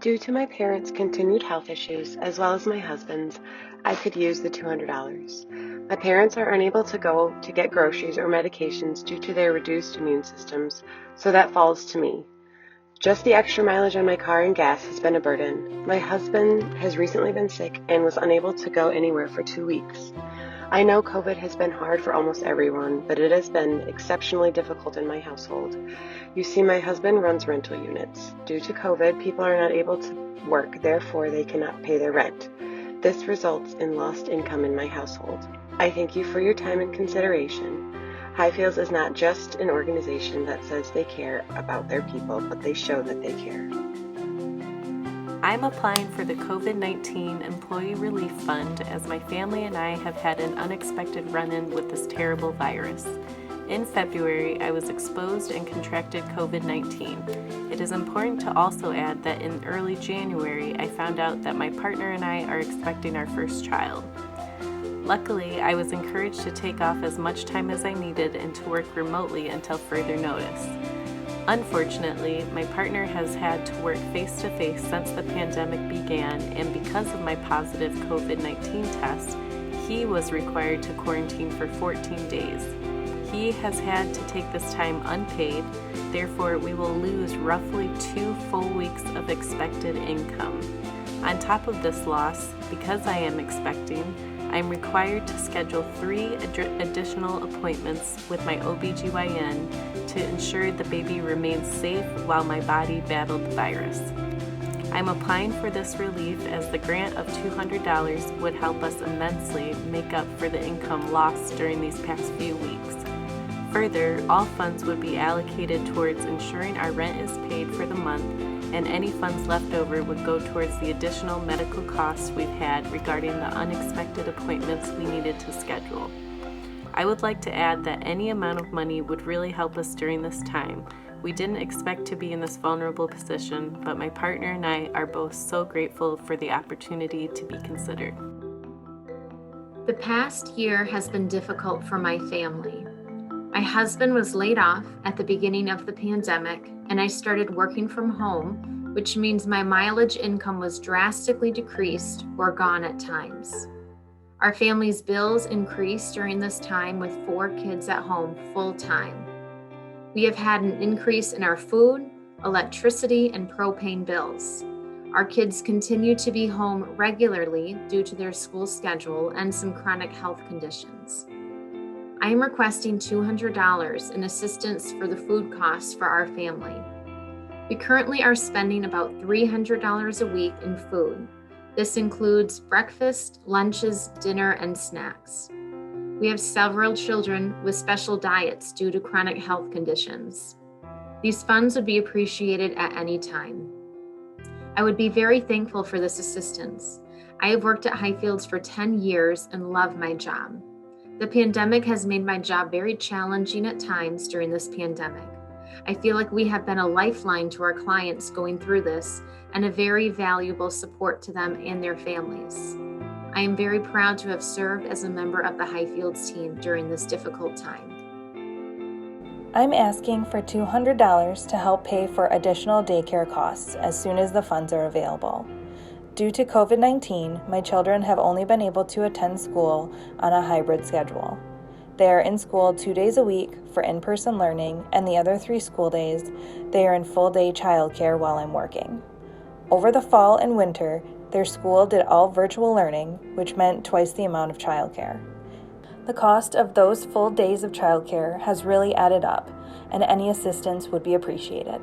Due to my parents' continued health issues, as well as my husband's, I could use the $200. My parents are unable to go to get groceries or medications due to their reduced immune systems, so that falls to me. Just the extra mileage on my car and gas has been a burden. My husband has recently been sick and was unable to go anywhere for 2 weeks. I know COVID has been hard for almost everyone, but it has been exceptionally difficult in my household. You see, my husband runs rental units. Due to COVID, people are not able to work, therefore they cannot pay their rent. This results in lost income in my household. I thank you for your time and consideration. Highfields is not just an organization that says they care about their people, but they show that they care. I'm applying for the COVID-19 Employee Relief Fund as my family and I have had an unexpected run-in with this terrible virus. In February, I was exposed and contracted COVID-19. It is important to also add that in early January, I found out that my partner and I are expecting our first child. Luckily, I was encouraged to take off as much time as I needed and to work remotely until further notice. Unfortunately, my partner has had to work face-to-face since the pandemic began, and because of my positive COVID-19 test, he was required to quarantine for 14 days. He has had to take this time unpaid, therefore we will lose roughly 2 full weeks of expected income. On top of this loss, because I am expecting, I'm required to schedule 3 additional appointments with my OBGYN to ensure the baby remains safe while my body battled the virus. I'm applying for this relief as the grant of $200 would help us immensely make up for the income lost during these past few weeks. Further, all funds would be allocated towards ensuring our rent is paid for the month, and any funds left over would go towards the additional medical costs we've had regarding the unexpected appointments we needed to schedule. I would like to add that any amount of money would really help us during this time. We didn't expect to be in this vulnerable position, but my partner and I are both so grateful for the opportunity to be considered. The past year has been difficult for my family. My husband was laid off at the beginning of the pandemic, and I started working from home, which means my mileage income was drastically decreased or gone at times. Our family's bills increased during this time with 4 kids at home full-time. We have had an increase in our food, electricity, and propane bills. Our kids continue to be home regularly due to their school schedule and some chronic health conditions. I am requesting $200 in assistance for the food costs for our family. We currently are spending about $300 a week in food. This includes breakfast, lunches, dinner, and snacks. We have several children with special diets due to chronic health conditions. These funds would be appreciated at any time. I would be very thankful for this assistance. I have worked at Highfields for 10 years and love my job. The pandemic has made my job very challenging at times during this pandemic. I feel like we have been a lifeline to our clients going through this and a very valuable support to them and their families. I am very proud to have served as a member of the Highfields team during this difficult time. I'm asking for $200 to help pay for additional daycare costs as soon as the funds are available. Due to COVID-19, my children have only been able to attend school on a hybrid schedule. They are in school 2 days a week for in-person learning, and the other 3 school days, they are in full-day childcare while I'm working. Over the fall and winter, their school did all virtual learning, which meant twice the amount of childcare. The cost of those full days of childcare has really added up, and any assistance would be appreciated.